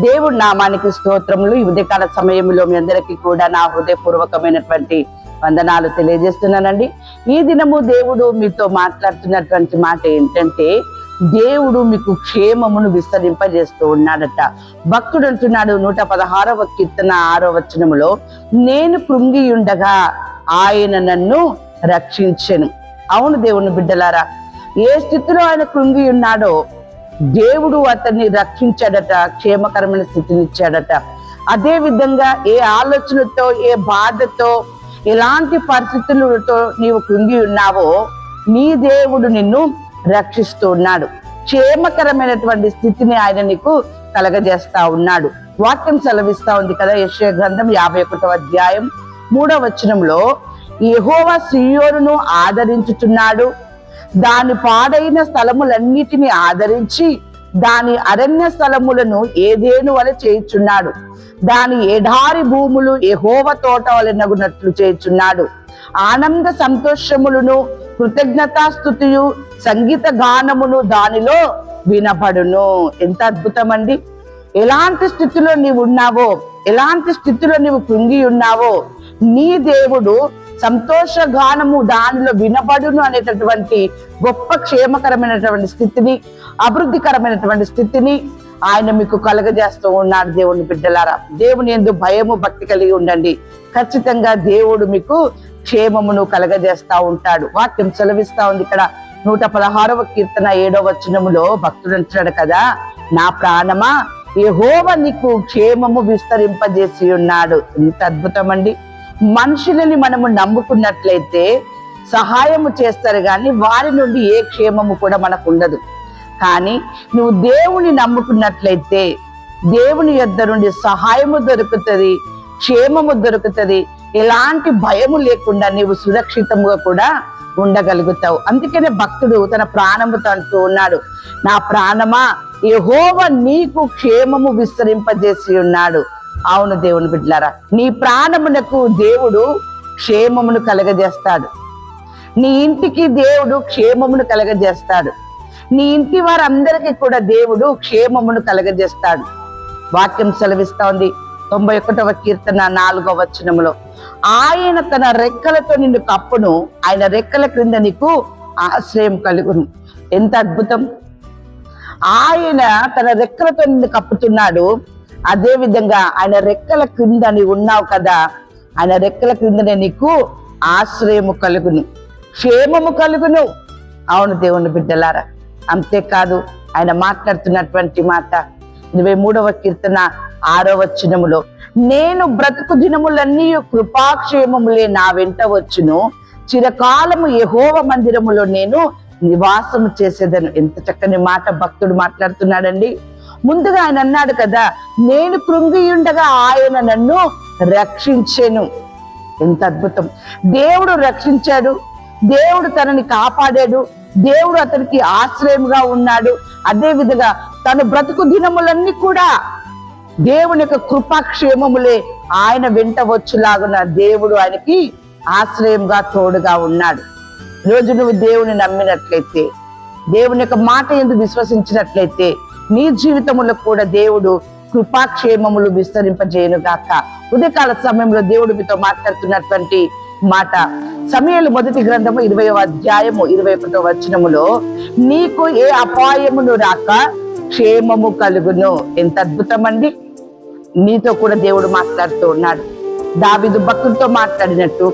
దేవుడి నామానికి స్తోత్రములు. ఈ ఉదయకాల సమయంలో మీ అందరికీ కూడా నా హృదయపూర్వకమైనటువంటి వందనాలు తెలియజేస్తున్నానండి. ఈ దినము దేవుడు మీతో మాట్లాడుతున్నటువంటి మాట ఏంటంటే, దేవుడు మీకు క్షేమమును విస్తరింపజేస్తూ ఉన్నాడట. భక్తుడు అంటున్నాడు 116వ కీర్తన 6వ వచనములో, నేను కృంగియుండగా ఆయన నన్ను రక్షించెను. అవును దేవుని బిడ్డలారా, ఏ స్థితిలో ఆయన కృంగి ఉన్నాడో దేవుడు అతన్ని రక్షించాడట, క్షేమకరమైన స్థితిని ఇచ్చాడట. అదే విధంగా ఏ ఆలోచనతో, ఏ బాధతో, ఎలాంటి పరిస్థితులతో నీవు కృంగి ఉన్నావో నీ దేవుడు నిన్ను రక్షిస్తూ ఉన్నాడు. క్షేమకరమైనటువంటి స్థితిని ఆయన నీకు కలగజేస్తా ఉన్నాడు. వాక్యం సెలవిస్తా ఉంది కదా, యెషయా గ్రంథం 51వ అధ్యాయం 3వ వచనంలో, యెహోవా సీయోనును ఆదరించుచున్నాడు, దాని పాడైన స్థలములన్నిటిని ఆదరించి దాని అరణ్య స్థలములను ఏదేను వలె చేయుచున్నాడు, దాని ఎడారి భూములు యెహోవా తోట వలెనగునట్లు చేయుచున్నాడు. ఆనంద సంతోషములను కృతజ్ఞతాస్తుతియు సంగీత గానమును దానిలో వినపడును. ఎంత అద్భుతం అండి! ఎలాంటి స్థితిలో నీవు ఉన్నావో, ఎలాంటి స్థితిలో నీవు కృంగి ఉన్నావో నీ దేవుడు సంతోష గానము దానిలో వినపడును అనేటటువంటి గొప్ప క్షేమకరమైనటువంటి స్థితిని, అభివృద్ధికరమైనటువంటి స్థితిని ఆయన మీకు కలగజేస్తూ ఉన్నాడు. దేవుని బిడ్డలారా, దేవుని యందు భయము భక్తి కలిగి ఉండండి. ఖచ్చితంగా దేవుడు మీకు క్షేమమును కలగజేస్తా ఉంటాడు. వాక్యం సెలవిస్తా ఉంది ఇక్కడ 116వ కీర్తన 7వ వచనములో భక్తుడు అంటున్నాడు కదా, నా ప్రాణమా యెహోవా నీకు క్షేమము విస్తరింపజేసి ఉన్నాడు. ఎంత అద్భుతం అండి! మనుషులని మనము నమ్ముకున్నట్లయితే సహాయము చేస్తారు కానీ వారి నుండి ఏ క్షేమము కూడా మనకు ఉండదు. కానీ నువ్వు దేవుని నమ్ముకున్నట్లయితే దేవుని యొద్ద నుండి సహాయము దొరుకుతుంది, క్షేమము దొరుకుతుంది. ఎలాంటి భయము లేకుండా నీవు సురక్షితంగా కూడా ఉండగలుగుతావు. అందుకనే భక్తుడు తన ప్రాణముతో అంటూ ఉన్నాడు, నా ప్రాణమా యెహోవా నీకు క్షేమము విస్తరింపజేసి ఉన్నాడు. అవును దేవుని బిడ్డలారా, నీ ప్రాణమునకు దేవుడు క్షేమమును కలగజేస్తాడు. నీ ఇంటికి దేవుడు క్షేమమును కలగజేస్తాడు. నీ ఇంటి వారందరికీ కూడా దేవుడు క్షేమమును కలగజేస్తాడు. వాక్యం సెలవిస్తా ఉంది 91వ కీర్తన 4వ వచనములో, ఆయన తన రెక్కలతో నిన్ను కప్పును, ఆయన రెక్కల క్రింద నీకు ఆశ్రయం కలుగును. ఎంత అద్భుతం! ఆయన తన రెక్కలతో నిన్ను కప్పుతున్నాడు. అదే విధంగా ఆయన రెక్కల క్రింద నీవు ఉన్నావు కదా, ఆయన రెక్కల క్రిందనే నీకు ఆశ్రయము కలుగును, క్షేమము కలుగును. అవును దేవుని బిడ్డలారా, అంతేకాదు ఆయన మాట్లాడుతున్నటువంటి మాట 23వ కీర్తన 6వ వచనములో, నేను బ్రతుకు దినములన్నీ కృపాక్షేమములే నా వెంట వచ్చును, చిరకాలము యెహోవా మందిరములో నేను నివాసము చేసేదను. ఎంత చక్కని మాట భక్తుడు మాట్లాడుతున్నాడండి. ముందుగా ఆయన అన్నాడు కదా, నేను కృంగియుండగా ఆయన నన్ను రక్షించెను. ఎంత అద్భుతం! దేవుడు రక్షించాడు, దేవుడు తనని కాపాడాడు, దేవుడు అతనికి ఆశ్రయంగా ఉన్నాడు. అదే విధంగా తన బ్రతుకు దినములన్నీ కూడా దేవుని యొక్క కృపాక్షేమములే ఆయన వెంట వచ్చులాగున దేవుడు ఆయనకి ఆశ్రయంగా తోడుగా ఉన్నాడు. ఈరోజు నువ్వు దేవుని నమ్మినట్లయితే, దేవుని యొక్క మాట ఎందుకు విశ్వసించినట్లయితే నీ జీవితంలో కూడా దేవుడు కృపాక్షేమములు విస్తరింపజేయను గాక. ఉదయకాల సమయంలో దేవుడు మీతో మాట్లాడుతున్నటువంటి మాట సమూయేలు మొదటి గ్రంథము 20వ అధ్యాయము 21వ వచనములో, నీకు ఏ అపాయమును రాక క్షేమము కలుగును. ఎంత అద్భుతం అండి! నీతో కూడా దేవుడు మాట్లాడుతూ ఉన్నాడు. దావీదు భక్తుడితో మాట్లాడినట్టు,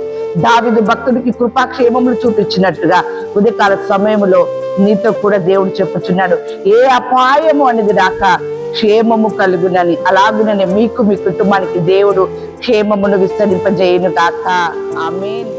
దావీదు భక్తుడికి కృపాక్షేమములు చూపించినట్టుగా ఉదయకాల సమయంలో నీతో కూడా దేవుడు చెప్పుచున్నాడు, ఏ అపాయము అనేది రాక క్షేమము కలుగునని. అలాగుననే మీకు, మీ కుటుంబానికి దేవుడు క్షేమమును విస్తరింపజేయును గాక. ఆమేన్.